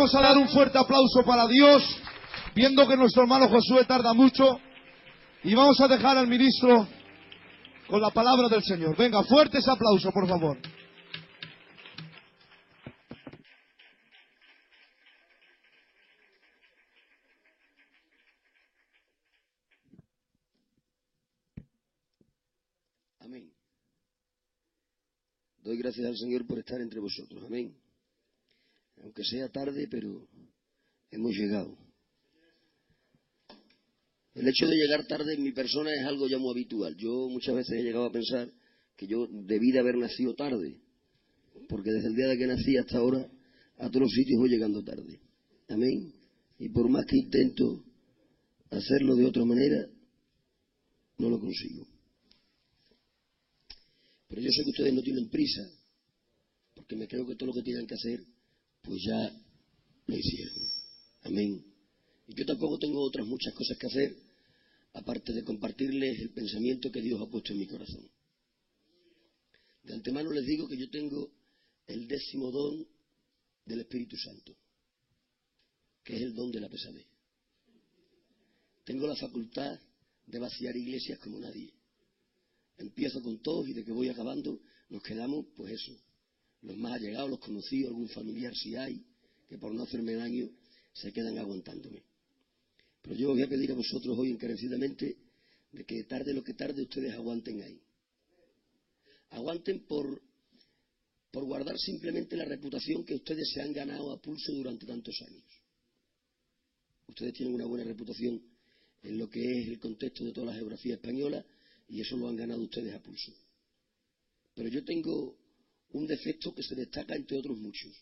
Vamos a dar un fuerte aplauso para Dios, viendo que nuestro hermano Josué tarda mucho, y vamos a dejar al ministro con la palabra del Señor. Venga, fuerte ese aplauso, por favor. Amén. Doy gracias al Señor por estar entre vosotros. Amén. Aunque sea tarde, pero hemos llegado. El hecho de llegar tarde en mi persona es algo ya muy habitual. Yo muchas veces he llegado a pensar que yo debí de haber nacido tarde, porque desde el día de que nací hasta ahora, a todos los sitios voy llegando tarde. Amén. Y por más que intento hacerlo de otra manera, no lo consigo. Pero yo sé que ustedes no tienen prisa, porque me creo que todo lo que tienen que hacer, pues ya lo hicieron. Amén. Y yo tampoco tengo otras muchas cosas que hacer, aparte de compartirles el pensamiento que Dios ha puesto en mi corazón. De antemano les digo que yo tengo el 10º don del Espíritu Santo, que es el don de la pesadez. Tengo la facultad de vaciar iglesias como nadie. Empiezo con todos y de que voy acabando nos quedamos, pues eso, los más allegados, los conocidos, algún familiar si hay, que por no hacerme daño se quedan aguantándome. Pero yo os voy a pedir a vosotros hoy encarecidamente de que tarde lo que tarde ustedes aguanten ahí. Aguanten por guardar simplemente la reputación que ustedes se han ganado a pulso durante tantos años. Ustedes tienen una buena reputación en lo que es el contexto de toda la geografía española y eso lo han ganado ustedes a pulso. Pero yo tengo un defecto que se destaca entre otros muchos.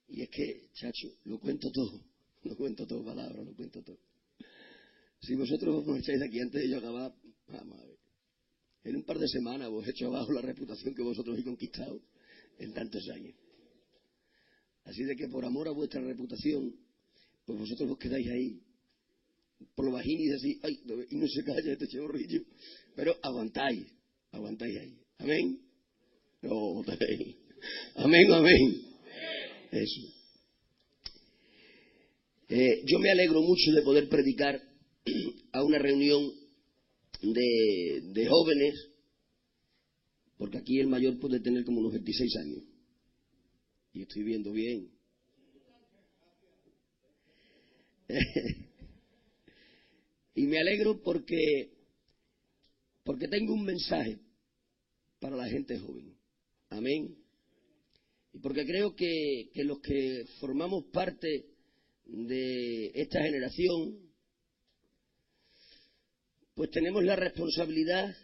Y es que, chacho, lo cuento todo palabras, lo cuento todo. Si vosotros os marcháis de aquí antes de yo acabar, vamos a ver. En un par de semanas os he hecho abajo la reputación que vosotros habéis conquistado en tantos años. Así de que por amor a vuestra reputación, pues vosotros os quedáis ahí, por lo bajín y decís, ay, y no se calla este chorrillo. Pero aguantáis ahí. Amén. No, amén, amén. Eso. Yo me alegro mucho de poder predicar a una reunión de jóvenes, porque aquí el mayor puede tener como unos 26 años. Y estoy viendo bien. Y me alegro porque tengo un mensaje para la gente joven. Amén. Y porque creo que los que formamos parte de esta generación, pues tenemos la responsabilidad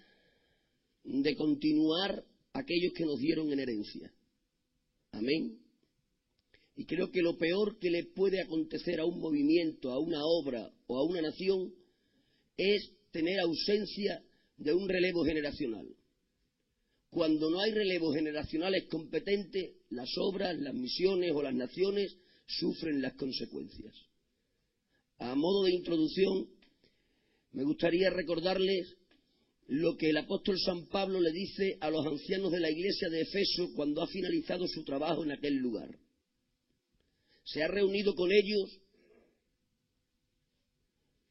de continuar aquellos que nos dieron en herencia. Amén. Y creo que lo peor que le puede acontecer a un movimiento, a una obra o a una nación es tener ausencia de un relevo generacional. Cuando no hay relevos generacionales competentes, las obras, las misiones o las naciones sufren las consecuencias. A modo de introducción, me gustaría recordarles lo que el apóstol San Pablo le dice a los ancianos de la iglesia de Efeso cuando ha finalizado su trabajo en aquel lugar. Se ha reunido con ellos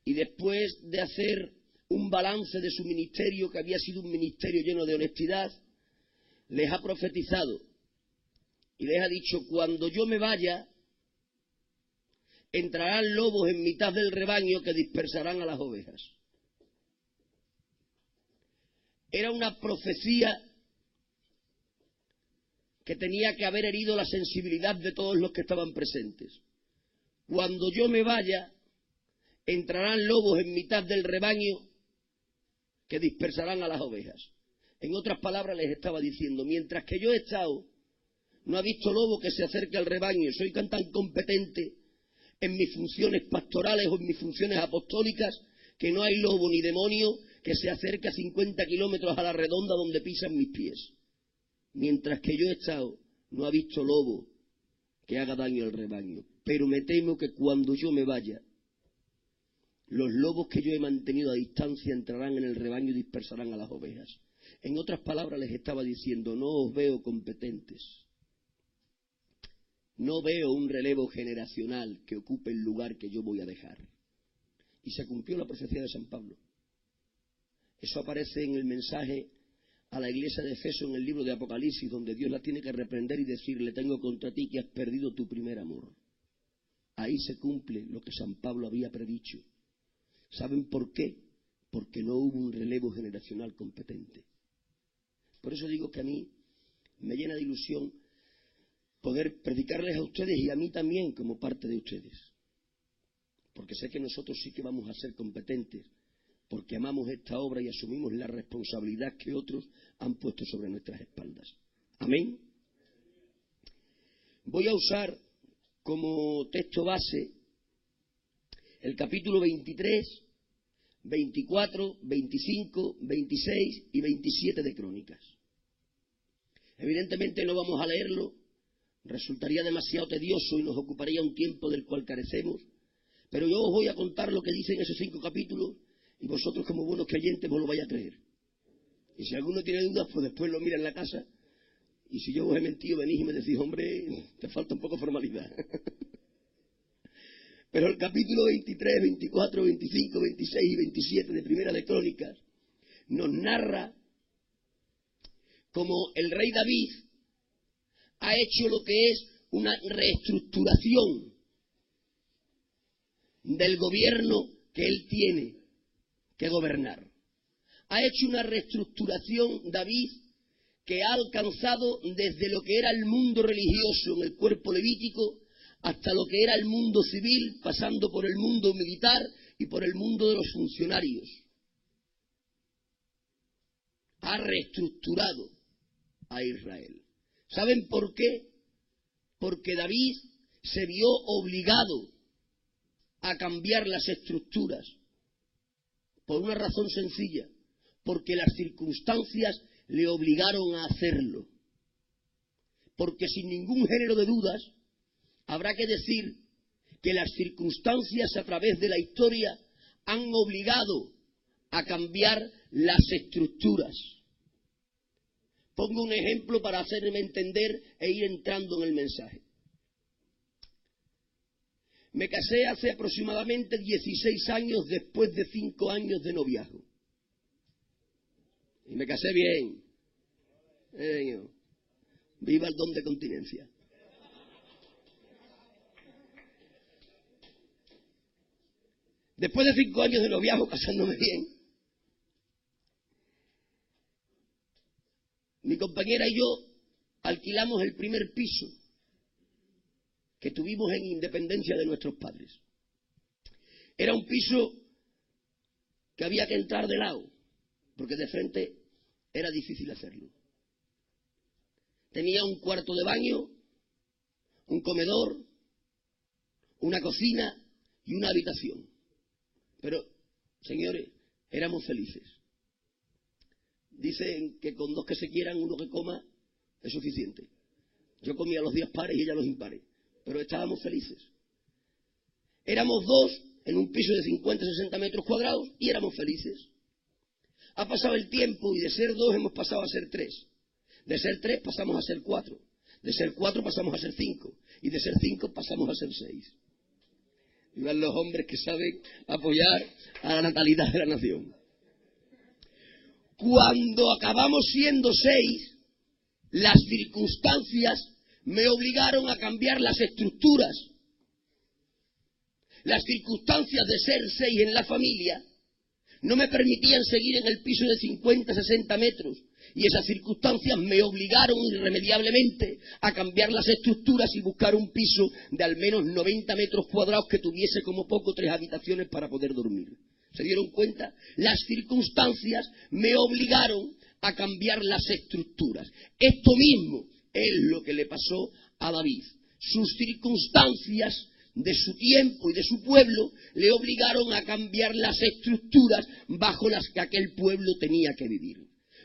y después de hacer un balance de su ministerio, que había sido un ministerio lleno de honestidad, les ha profetizado y les ha dicho: cuando yo me vaya, entrarán lobos en mitad del rebaño que dispersarán a las ovejas. Era una profecía que tenía que haber herido la sensibilidad de todos los que estaban presentes. Cuando yo me vaya, entrarán lobos en mitad del rebaño que dispersarán a las ovejas. En otras palabras, les estaba diciendo: mientras que yo he estado, no ha visto lobo que se acerque al rebaño. Soy tan competente en mis funciones pastorales o en mis funciones apostólicas que no hay lobo ni demonio que se acerque a 50 kilómetros a la redonda donde pisan mis pies. Mientras que yo he estado, no ha visto lobo que haga daño al rebaño. Pero me temo que cuando yo me vaya, los lobos que yo he mantenido a distancia entrarán en el rebaño y dispersarán a las ovejas. En otras palabras, les estaba diciendo: no os veo competentes. no veo un relevo generacional que ocupe el lugar que yo voy a dejar. Y se cumplió la profecía de San Pablo. Eso aparece en el mensaje a la iglesia de Efeso en el libro de Apocalipsis, donde Dios la tiene que reprender y decirle: tengo contra ti que has perdido tu primer amor. Ahí se cumple lo que San Pablo había predicho. ¿Saben por qué? Porque no hubo un relevo generacional competente. Por eso digo que a mí me llena de ilusión poder predicarles a ustedes y a mí también como parte de ustedes. Porque sé que nosotros sí que vamos a ser competentes, porque amamos esta obra y asumimos la responsabilidad que otros han puesto sobre nuestras espaldas. Amén. Voy a usar como texto base el capítulo 23, 24, 25, 26 y 27 de Crónicas. Evidentemente no vamos a leerlo, resultaría demasiado tedioso y nos ocuparía un tiempo del cual carecemos, pero yo os voy a contar lo que dicen esos 5 capítulos y vosotros como buenos creyentes vos lo vais a creer. Y si alguno tiene dudas, pues después lo mira en la casa, y si yo os he mentido, venís y me decís: hombre, te falta un poco de formalidad. Pero el capítulo 23, 24, 25, 26 y 27 de Primera de Crónicas nos narra cómo el rey David ha hecho lo que es una reestructuración del gobierno que él tiene que gobernar. Ha hecho una reestructuración David que ha alcanzado desde lo que era el mundo religioso en el cuerpo levítico hasta lo que era el mundo civil, pasando por el mundo militar y por el mundo de los funcionarios. Ha reestructurado a Israel. ¿Saben por qué? Porque David se vio obligado a cambiar las estructuras. Por una razón sencilla, porque las circunstancias le obligaron a hacerlo. Porque sin ningún género de dudas, habrá que decir que las circunstancias a través de la historia han obligado a cambiar las estructuras. Pongo un ejemplo para hacerme entender e ir entrando en el mensaje. Me casé hace aproximadamente 16 años después de 5 años de noviazgo. Y me casé bien. Viva el don de continencia. Después de 5 años de noviazgo, casándome bien, mi compañera y yo alquilamos el primer piso que tuvimos en Independencia de nuestros padres. Era un piso que había que entrar de lado, porque de frente era difícil hacerlo. Tenía un cuarto de baño, un comedor, una cocina y una habitación. Pero, señores, éramos felices. Dicen que con 2 que se quieran, 1 que coma, es suficiente. Yo comía los días pares y ella los impares, pero estábamos felices. Éramos 2 en un piso de 50, 60 metros cuadrados y éramos felices. Ha pasado el tiempo y de ser 2 hemos pasado a ser 3. De ser 3 pasamos a ser 4. De ser 4 pasamos a ser 5. Y de ser 5 pasamos a ser 6. Vivan los hombres que saben apoyar a la natalidad de la nación. Cuando acabamos siendo 6, las circunstancias me obligaron a cambiar las estructuras. Las circunstancias de ser 6 en la familia no me permitían seguir en el piso de 50, 60 metros. Y esas circunstancias me obligaron irremediablemente a cambiar las estructuras y buscar un piso de al menos 90 metros cuadrados que tuviese como poco 3 habitaciones para poder dormir. ¿Se dieron cuenta? Las circunstancias me obligaron a cambiar las estructuras. Esto mismo es lo que le pasó a David. Sus circunstancias de su tiempo y de su pueblo le obligaron a cambiar las estructuras bajo las que aquel pueblo tenía que vivir.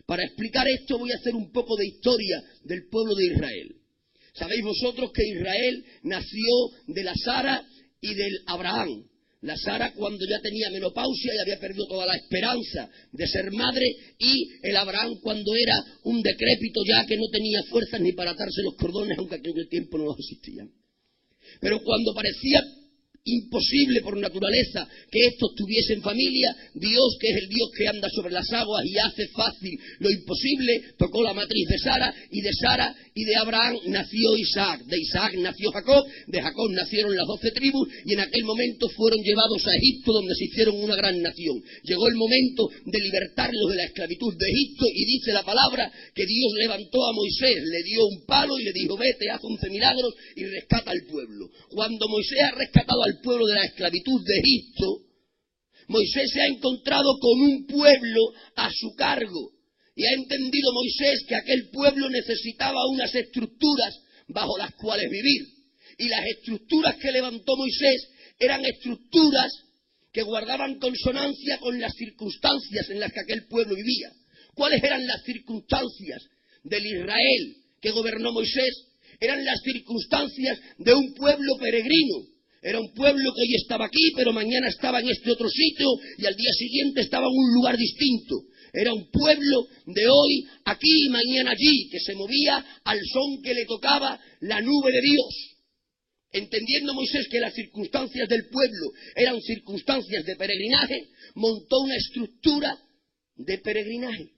Para explicar esto voy a hacer un poco de historia del pueblo de Israel. Sabéis vosotros que Israel nació de la Sara y del Abraham. La Sara cuando ya tenía menopausia y había perdido toda la esperanza de ser madre, y el Abraham cuando era un decrépito ya que no tenía fuerzas ni para atarse los cordones, aunque en aquel tiempo no los existían. Pero cuando parecía imposible por naturaleza que estos tuviesen familia, Dios, que es el Dios que anda sobre las aguas y hace fácil lo imposible, tocó la matriz de Sara y de Abraham nació Isaac, de Isaac nació Jacob, de Jacob nacieron las 12 tribus y en aquel momento fueron llevados a Egipto, donde se hicieron una gran nación. Llegó el momento de libertarlos de la esclavitud de Egipto y dice la palabra que Dios levantó a Moisés, le dio un palo y le dijo: vete, haz 11 milagros y rescata al pueblo. Cuando Moisés ha rescatado al pueblo de la esclavitud de Egipto, Moisés se ha encontrado con un pueblo a su cargo y ha entendido Moisés que aquel pueblo necesitaba unas estructuras bajo las cuales vivir, y las estructuras que levantó Moisés eran estructuras que guardaban consonancia con las circunstancias en las que aquel pueblo vivía. ¿Cuáles eran las circunstancias del Israel que gobernó Moisés? Eran las circunstancias de un pueblo peregrino. Era un pueblo que hoy estaba aquí, pero mañana estaba en este otro sitio y al día siguiente estaba en un lugar distinto. Era un pueblo de hoy aquí y mañana allí, que se movía al son que le tocaba la nube de Dios. Entendiendo Moisés que las circunstancias del pueblo eran circunstancias de peregrinaje, montó una estructura de peregrinaje.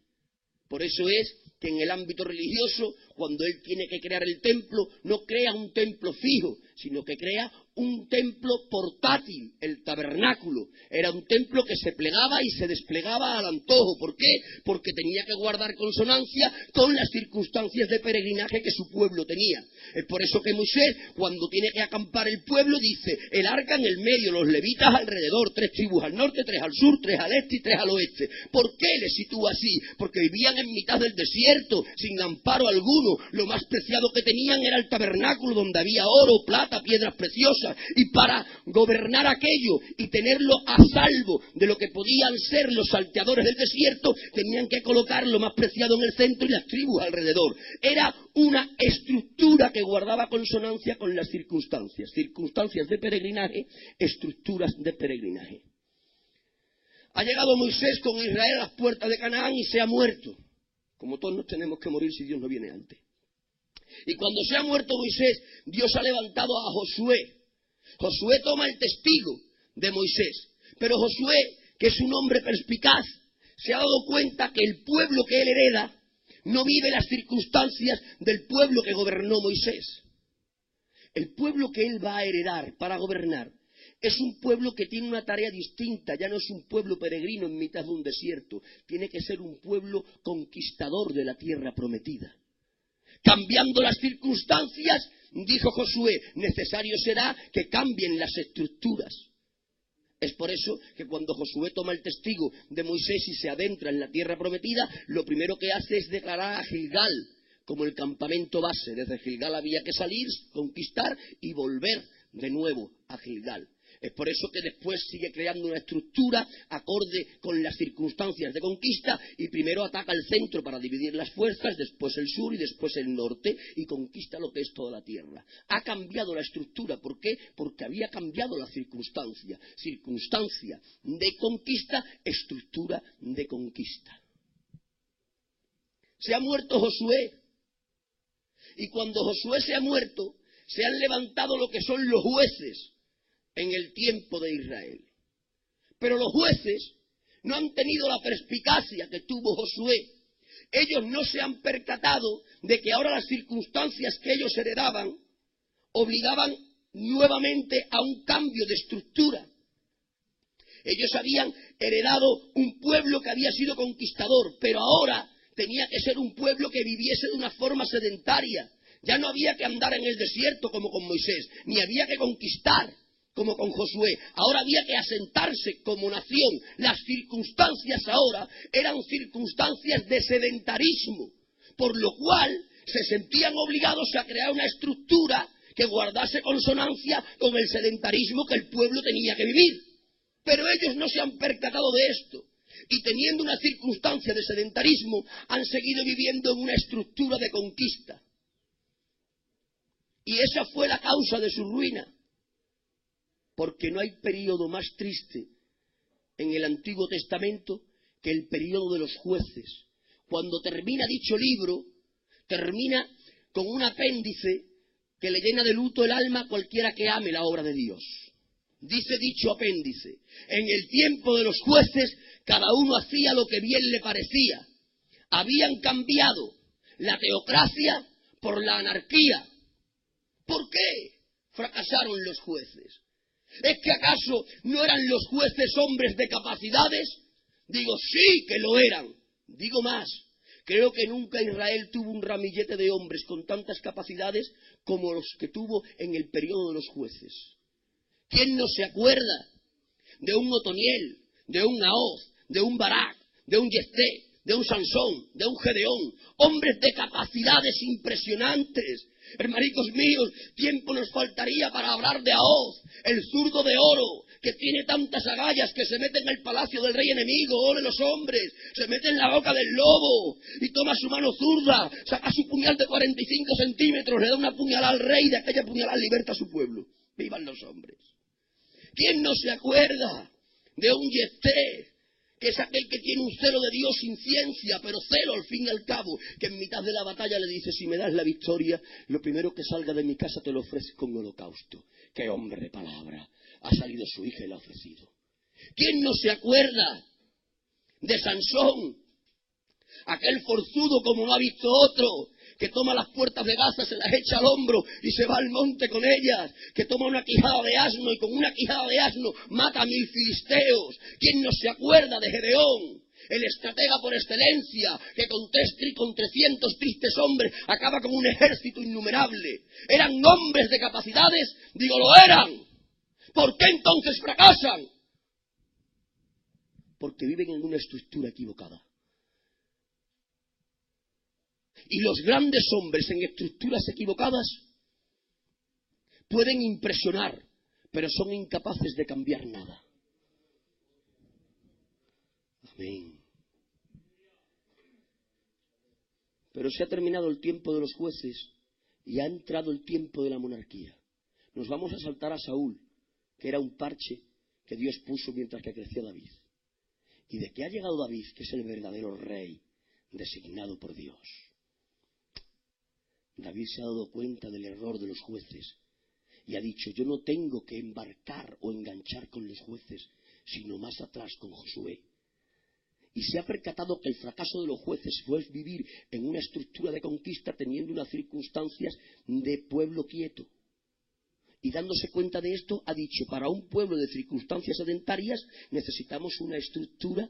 Por eso es que en el ámbito religioso, cuando él tiene que crear el templo, no crea un templo fijo, sino que crea un templo portátil, el tabernáculo. Era un templo que se plegaba y se desplegaba al antojo. ¿Por qué? Porque tenía que guardar consonancia con las circunstancias de peregrinaje que su pueblo tenía. Es por eso que Moisés, cuando tiene que acampar el pueblo, dice: el arca en el medio, los levitas alrededor, 3 tribus al norte, 3 al sur, 3 al este y 3 al oeste. ¿Por qué les sitúa así? Porque vivían en mitad del desierto, sin amparo alguno. Lo más preciado que tenían era el tabernáculo, donde había oro, plata, piedras preciosas. Y para gobernar aquello y tenerlo a salvo de lo que podían ser los salteadores del desierto, tenían que colocar lo más preciado en el centro y las tribus alrededor. Era una estructura que guardaba consonancia con las circunstancias. Circunstancias de peregrinaje, estructuras de peregrinaje. Ha llegado Moisés con Israel a las puertas de Canaán y se ha muerto. Como todos nos tenemos que morir si Dios no viene antes. Y cuando se ha muerto Moisés, Dios ha levantado a Josué. Josué toma el testigo de Moisés, pero Josué, que es un hombre perspicaz, se ha dado cuenta que el pueblo que él hereda no vive las circunstancias del pueblo que gobernó Moisés. El pueblo que él va a heredar para gobernar es un pueblo que tiene una tarea distinta. Ya no es un pueblo peregrino en mitad de un desierto, tiene que ser un pueblo conquistador de la tierra prometida. Cambiando las circunstancias, dijo Josué, necesario será que cambien las estructuras. Es por eso que cuando Josué toma el testigo de Moisés y se adentra en la tierra prometida, lo primero que hace es declarar a Gilgal como el campamento base. Desde Gilgal había que salir, conquistar y volver de nuevo a Gilgal. Es por eso que después sigue creando una estructura acorde con las circunstancias de conquista y primero ataca el centro para dividir las fuerzas, después el sur y después el norte y conquista lo que es toda la tierra. Ha cambiado la estructura. ¿Por qué? Porque había cambiado la circunstancia. Circunstancia de conquista, estructura de conquista. Se ha muerto Josué. Y cuando Josué se ha muerto, se han levantado lo que son los jueces en el tiempo de Israel. Pero los jueces no han tenido la perspicacia que tuvo Josué. Ellos no se han percatado de que ahora las circunstancias que ellos heredaban obligaban nuevamente a un cambio de estructura. Ellos habían heredado un pueblo que había sido conquistador, pero ahora tenía que ser un pueblo que viviese de una forma sedentaria. Ya no había que andar en el desierto como con Moisés, ni había que conquistar como con Josué. Ahora había que asentarse como nación. Las circunstancias ahora eran circunstancias de sedentarismo, por lo cual se sentían obligados a crear una estructura que guardase consonancia con el sedentarismo que el pueblo tenía que vivir. Pero ellos no se han percatado de esto. Y teniendo una circunstancia de sedentarismo, han seguido viviendo en una estructura de conquista. Y esa fue la causa de su ruina. porque no hay periodo más triste en el Antiguo Testamento que el periodo de los jueces. Cuando termina dicho libro, termina con un apéndice que le llena de luto el alma a cualquiera que ame la obra de Dios. Dice dicho apéndice: en el tiempo de los jueces cada uno hacía lo que bien le parecía. Habían cambiado la teocracia por la anarquía. ¿Por qué fracasaron los jueces? ¿Es que acaso no eran los jueces hombres de capacidades? Digo, sí que lo eran. Digo más, creo que nunca Israel tuvo un ramillete de hombres con tantas capacidades como los que tuvo en el periodo de los jueces. ¿Quién no se acuerda de un Otoniel, de un Naoz, de un Barak, de un Jefté, de un Sansón, de un Gedeón? Hombres de capacidades impresionantes. Hermanitos míos, tiempo nos faltaría para hablar de Ahaz, el zurdo de oro, que tiene tantas agallas que se mete en el palacio del rey enemigo, ¡ole los hombres! Se mete en la boca del lobo y toma su mano zurda, saca su puñal de 45 centímetros, le da una puñalada al rey y de aquella puñalada liberta a su pueblo. ¡Vivan los hombres! ¿Quién no se acuerda de un Jefté, que es aquel que tiene un celo de Dios sin ciencia, pero celo al fin y al cabo, que en mitad de la batalla le dice: si me das la victoria, lo primero que salga de mi casa te lo ofrezco en holocausto? ¡Qué hombre de palabra! Ha salido su hija y la ha ofrecido. ¿Quién no se acuerda de Sansón? Aquel forzudo como no ha visto otro, que toma las puertas de Gaza, se las echa al hombro y se va al monte con ellas, que toma una quijada de asno y con una quijada de asno mata a 1000 filisteos. ¿Quién no se acuerda de Gedeón, el estratega por excelencia, que con 300 tristes hombres acaba con un ejército innumerable? ¿Eran hombres de capacidades? Digo, lo eran. ¿Por qué entonces fracasan? Porque viven en una estructura equivocada. Y los grandes hombres en estructuras equivocadas pueden impresionar, pero son incapaces de cambiar nada. Amén. Pero se ha terminado el tiempo de los jueces y ha entrado el tiempo de la monarquía. Nos vamos a saltar a Saúl, que era un parche que Dios puso mientras que crecía David. Y de que ha llegado David, que es el verdadero rey designado por Dios. David se ha dado cuenta del error de los jueces y ha dicho: yo no tengo que embarcar o enganchar con los jueces, sino más atrás con Josué. Y se ha percatado que el fracaso de los jueces fue vivir en una estructura de conquista teniendo unas circunstancias de pueblo quieto. Y dándose cuenta de esto, ha dicho: para un pueblo de circunstancias sedentarias necesitamos una estructura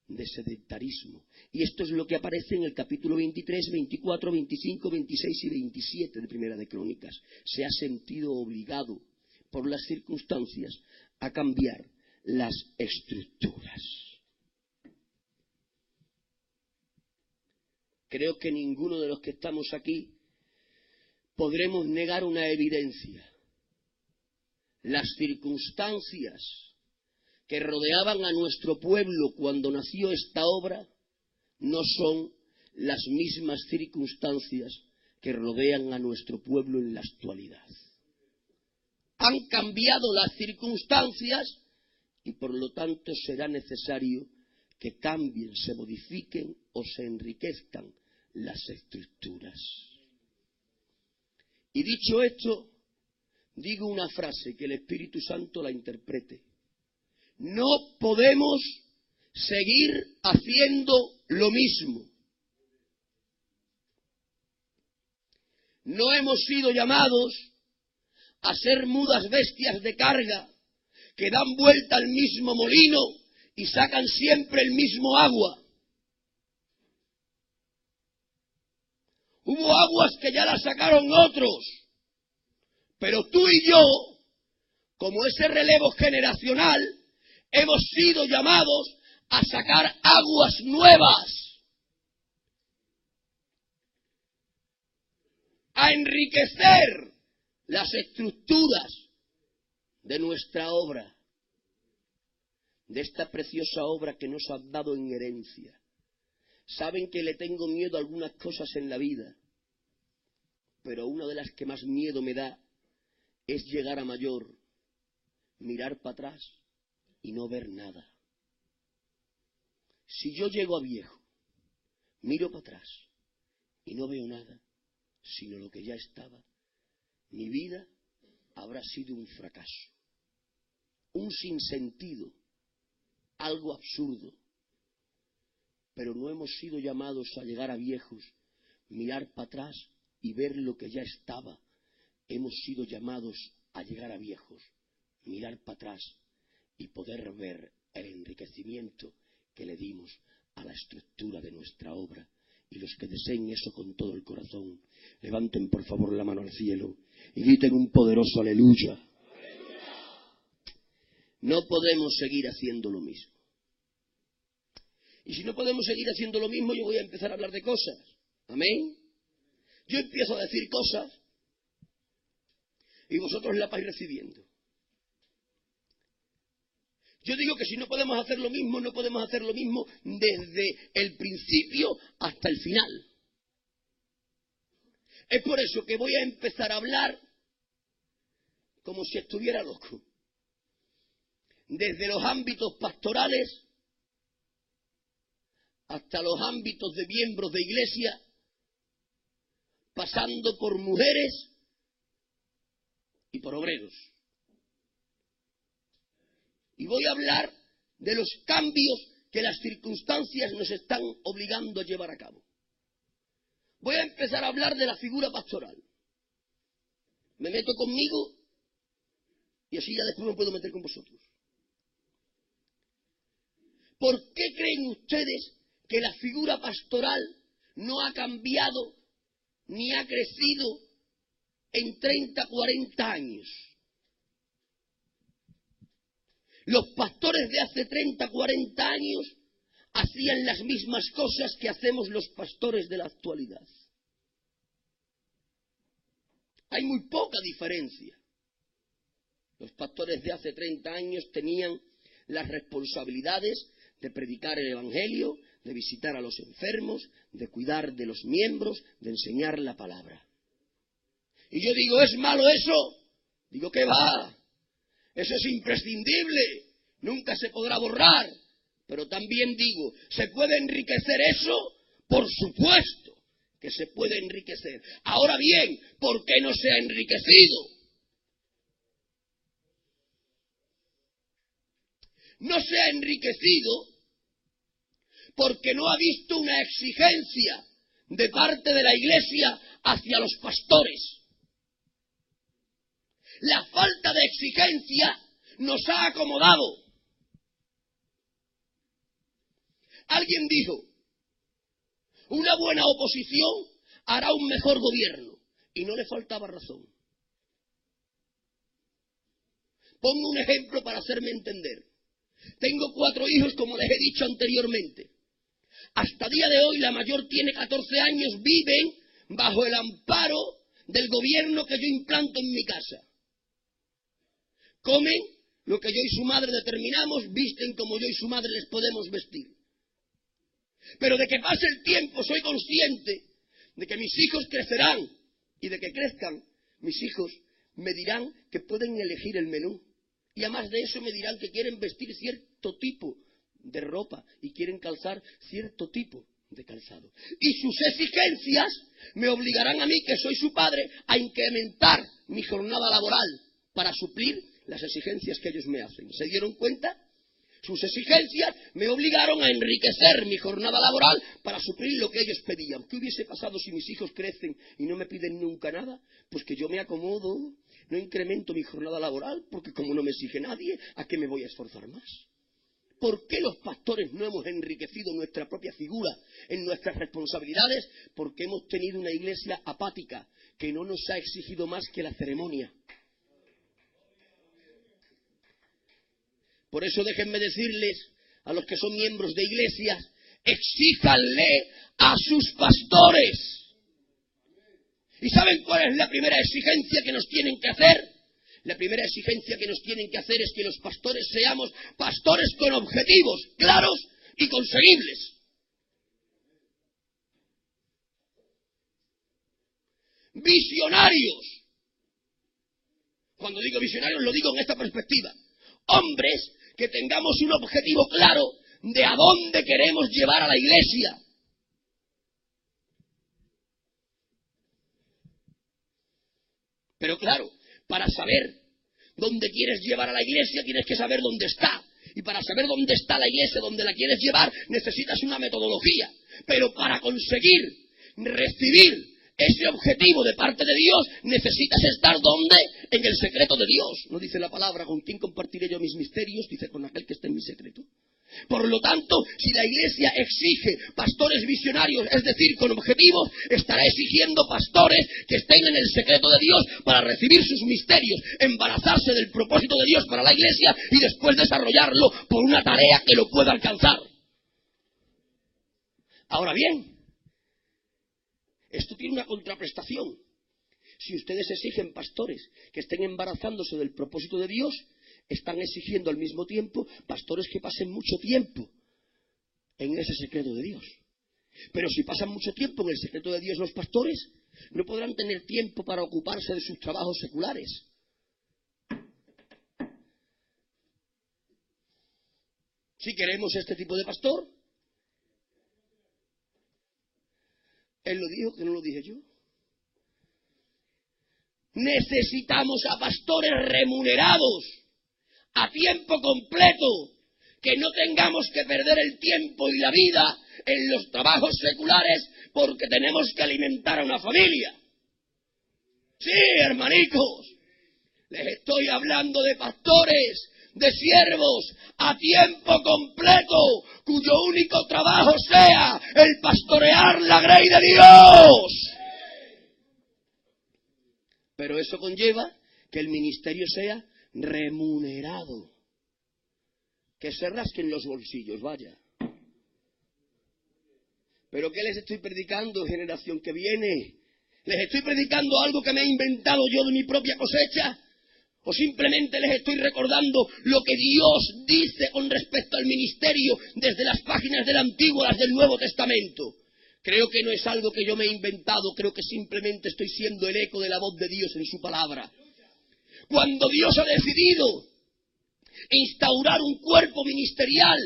de sedentarismo. Y esto es lo que aparece en el capítulo 23, 24, 25, 26 y 27 de Primera de Crónicas. Se ha sentido obligado por las circunstancias a cambiar las estructuras. Creo que ninguno de los que estamos aquí podremos negar una evidencia. Las circunstancias que rodeaban a nuestro pueblo cuando nació esta obra no son las mismas circunstancias que rodean a nuestro pueblo en la actualidad. Han cambiado las circunstancias y por lo tanto será necesario que cambien, se modifiquen o se enriquezcan las estructuras. Y dicho esto, digo una frase que el Espíritu Santo la interprete. No podemos seguir haciendo lo mismo. No hemos sido llamados a ser mudas bestias de carga que dan vuelta al mismo molino y sacan siempre el mismo agua. Hubo aguas que ya las sacaron otros, pero tú y yo, como ese relevo generacional, hemos sido llamados a sacar aguas nuevas, a enriquecer las estructuras de nuestra obra, de esta preciosa obra que nos ha dado en herencia. Saben que le tengo miedo a algunas cosas en la vida, pero una de las que más miedo me da es llegar a mayor mirar para atrás y no ver nada. Si yo llego a viejo, miro para atrás y no veo nada, sino lo que ya estaba, mi vida habrá sido un fracaso, un sinsentido, algo absurdo. Pero no hemos sido llamados a llegar a viejos, mirar para atrás y ver lo que ya estaba. Hemos sido llamados a llegar a viejos, mirar para atrás y poder ver el enriquecimiento que le dimos a la estructura de nuestra obra. Y los que deseen eso con todo el corazón, levanten por favor la mano al cielo y griten un poderoso aleluya. No podemos seguir haciendo lo mismo. Y si no podemos seguir haciendo lo mismo, yo voy a empezar a hablar de cosas. Amén. Yo empiezo a decir cosas y vosotros la vais recibiendo. Yo digo que si no podemos hacer lo mismo, no podemos hacer lo mismo desde el principio hasta el final. Es por eso que voy a empezar a hablar como si estuviera loco. Desde los ámbitos pastorales hasta los ámbitos de miembros de iglesia, pasando por mujeres y por obreros. Y voy a hablar de los cambios que las circunstancias nos están obligando a llevar a cabo. Voy a empezar a hablar de la figura pastoral. Me meto conmigo y así ya después me puedo meter con vosotros. ¿Por qué creen ustedes que la figura pastoral no ha cambiado ni ha crecido en 30, 40 años? Los pastores de hace 30, 40 años hacían las mismas cosas que hacemos los pastores de la actualidad. Hay muy poca diferencia. Los pastores de hace 30 años tenían las responsabilidades de predicar el Evangelio, de visitar a los enfermos, de cuidar de los miembros, de enseñar la palabra. Y yo digo, ¿es malo eso? Digo, ¿qué va? Eso es imprescindible, nunca se podrá borrar. Pero también digo, ¿se puede enriquecer eso? Por supuesto que se puede enriquecer. Ahora bien, ¿por qué no se ha enriquecido? No se ha enriquecido porque no ha visto una exigencia de parte de la Iglesia hacia los pastores. La falta de exigencia nos ha acomodado. Alguien dijo, una buena oposición hará un mejor gobierno. Y no le faltaba razón. Pongo un ejemplo para hacerme entender. Tengo 4 hijos, como les he dicho anteriormente. Hasta día de hoy, la mayor tiene 14 años, viven bajo el amparo del gobierno que yo implanto en mi casa. Comen lo que yo y su madre determinamos, visten como yo y su madre les podemos vestir. Pero de que pase el tiempo soy consciente de que mis hijos crecerán y de que crezcan mis hijos me dirán que pueden elegir el menú. Y además de eso me dirán que quieren vestir cierto tipo de ropa y quieren calzar cierto tipo de calzado. Y sus exigencias me obligarán a mí, que soy su padre, a incrementar mi jornada laboral para suplir las exigencias que ellos me hacen. ¿Se dieron cuenta? Sus exigencias me obligaron a enriquecer mi jornada laboral para suplir lo que ellos pedían. ¿Qué hubiese pasado si mis hijos crecen y no me piden nunca nada? Pues que yo me acomodo, no incremento mi jornada laboral, porque como no me exige nadie, ¿a qué me voy a esforzar más? ¿Por qué los pastores no hemos enriquecido nuestra propia figura en nuestras responsabilidades? Porque hemos tenido una iglesia apática que no nos ha exigido más que la ceremonia. Por eso déjenme decirles a los que son miembros de iglesias, exíjanle a sus pastores. ¿Y saben cuál es la primera exigencia que nos tienen que hacer? La primera exigencia que nos tienen que hacer es que los pastores seamos pastores con objetivos claros y conseguibles. Visionarios. Cuando digo visionarios lo digo en esta perspectiva. hombres que tengamos un objetivo claro de a dónde queremos llevar a la iglesia. Pero claro, para saber dónde quieres llevar a la iglesia tienes que saber dónde está. Y para saber dónde está la iglesia, dónde la quieres llevar, necesitas una metodología. Pero para conseguir recibir ese objetivo de parte de Dios, necesitas estar ¿dónde? En el secreto de Dios. No dice la palabra, ¿con quién compartiré yo mis misterios? Dice, con aquel que esté en mi secreto. Por lo tanto, si la iglesia exige pastores visionarios, es decir, con objetivos, estará exigiendo pastores que estén en el secreto de Dios para recibir sus misterios, embarazarse del propósito de Dios para la iglesia y después desarrollarlo por una tarea que lo pueda alcanzar. Ahora bien, esto tiene una contraprestación. Si ustedes exigen pastores que estén embarazándose del propósito de Dios, están exigiendo al mismo tiempo pastores que pasen mucho tiempo en ese secreto de Dios. Pero si pasan mucho tiempo en el secreto de Dios los pastores, no podrán tener tiempo para ocuparse de sus trabajos seculares. Si queremos este tipo de pastor, él lo dijo, que no lo dije yo. Necesitamos a pastores remunerados a tiempo completo, que no tengamos que perder el tiempo y la vida en los trabajos seculares porque tenemos que alimentar a una familia. Sí, hermanicos, les estoy hablando de pastores, de siervos a tiempo completo, cuyo único trabajo sea el pastorear la grey de Dios. Pero eso conlleva que el ministerio sea remunerado. Que se rasquen los bolsillos, vaya. ¿Pero qué les estoy predicando, generación que viene? ¿Les estoy predicando algo que me he inventado yo de mi propia cosecha? ¿O simplemente les estoy recordando lo que Dios dice con respecto al ministerio desde las páginas del Antiguo a las del Nuevo Testamento? Creo que no es algo que yo me he inventado, creo que simplemente estoy siendo el eco de la voz de Dios en su palabra. Cuando Dios ha decidido instaurar un cuerpo ministerial,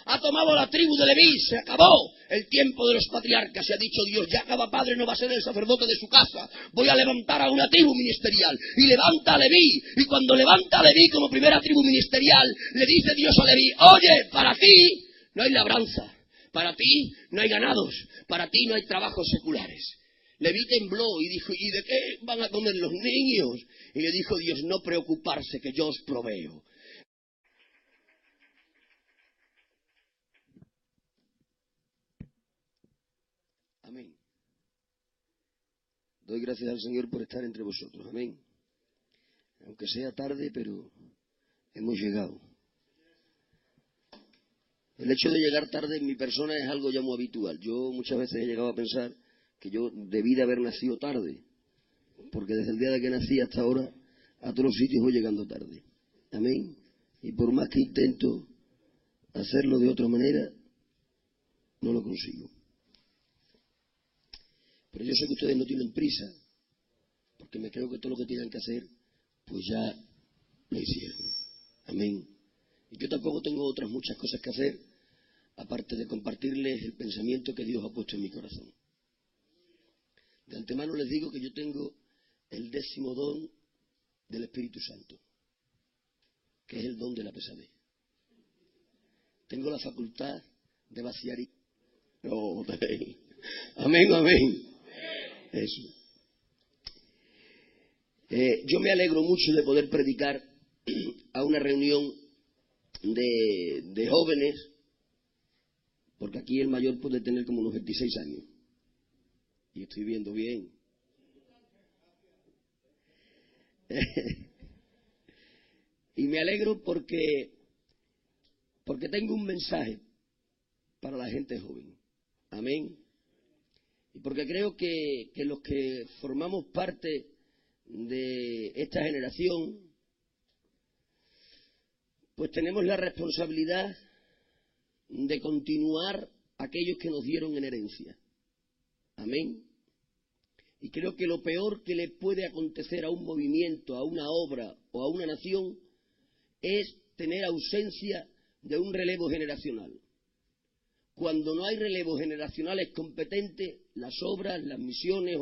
ha tomado a la tribu de Leví, se acabó el tiempo de los patriarcas, se ha dicho Dios, ya cada padre no va a ser el sacerdote de su casa, voy a levantar a una tribu ministerial, y levanta a Leví, y cuando levanta a Leví como primera tribu ministerial, le dice Dios a Leví, oye, para ti no hay labranza, para ti no hay ganados, para ti no hay trabajos seculares. Leví tembló y dijo, ¿y de qué van a comer los niños? Y le dijo Dios, no preocuparse, que yo os proveo. Amén. Doy gracias al Señor por estar entre vosotros. Amén. Aunque sea tarde, pero hemos llegado. El hecho de llegar tarde en mi persona es algo ya muy habitual. Yo muchas veces he llegado a pensar que yo debí de haber nacido tarde, porque desde el día de que nací hasta ahora a todos los sitios voy llegando tarde. Amén. Y por más que intento hacerlo de otra manera, no lo consigo. Pero yo sé que ustedes no tienen prisa, porque me creo que todo lo que tienen que hacer, pues ya lo hicieron. Amén. Y yo tampoco tengo otras muchas cosas que hacer, aparte de compartirles el pensamiento que Dios ha puesto en mi corazón. De antemano les digo que yo tengo el 10º don del Espíritu Santo, que es el don de la pesadez. Tengo la facultad de vaciar y... No, amén, amén. Eso. Yo me alegro mucho de poder predicar a una reunión de jóvenes, porque aquí el mayor puede tener como unos 26 años. Y estoy viendo bien. Y me alegro porque tengo un mensaje para la gente joven. Amén. Y porque creo que los que formamos parte de esta generación, pues tenemos la responsabilidad de continuar aquellos que nos dieron en herencia. Amén. Y creo que lo peor que le puede acontecer a un movimiento, a una obra o a una nación es tener ausencia de un relevo generacional. Cuando no hay relevos generacionales competentes, las obras, las misiones...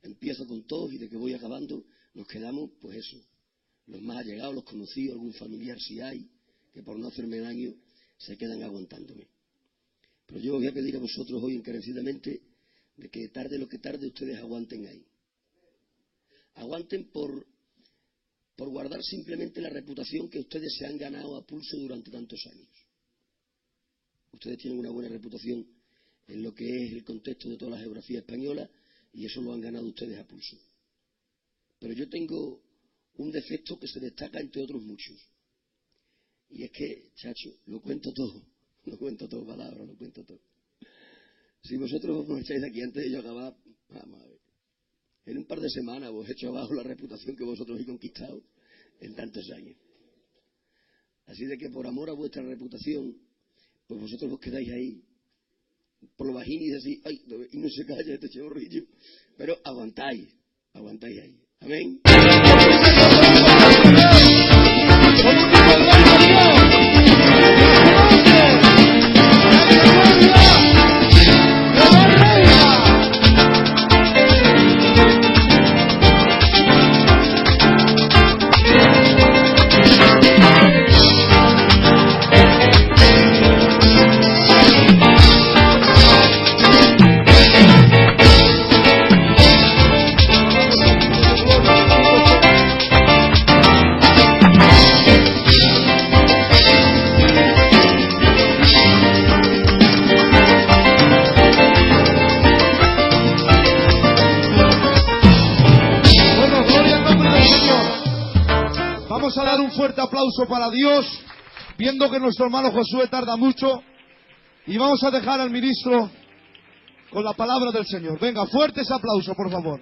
Empiezo con todos y de que voy acabando nos quedamos, pues eso, los más allegados, los conocidos, algún familiar si hay, que por no hacerme daño se quedan aguantándome. Pero yo os voy a pedir a vosotros hoy encarecidamente de que tarde lo que tarde ustedes aguanten ahí. Aguanten por guardar simplemente la reputación que ustedes se han ganado a pulso durante tantos años. Ustedes tienen una buena reputación en lo que es el contexto de toda la geografía española, y eso lo han ganado ustedes a pulso. Pero yo tengo un defecto que se destaca entre otros muchos. Y es que, chacho, lo cuento todo palabras, lo cuento todo. Si vosotros os echáis de aquí antes de yo acabar, vamos a ver. En un par de semanas os he hecho abajo la reputación que vosotros habéis conquistado en tantos años. Así de que por amor a vuestra reputación, pues vosotros os quedáis ahí por lo bajín y decís, ay, y no se calla este chorrillo, pero aguantáis ahí. Amén. Vamos a dar un fuerte aplauso para Dios, viendo que nuestro hermano Josué tarda mucho, y vamos a dejar al ministro con la palabra del Señor. Venga, fuerte ese aplauso, por favor.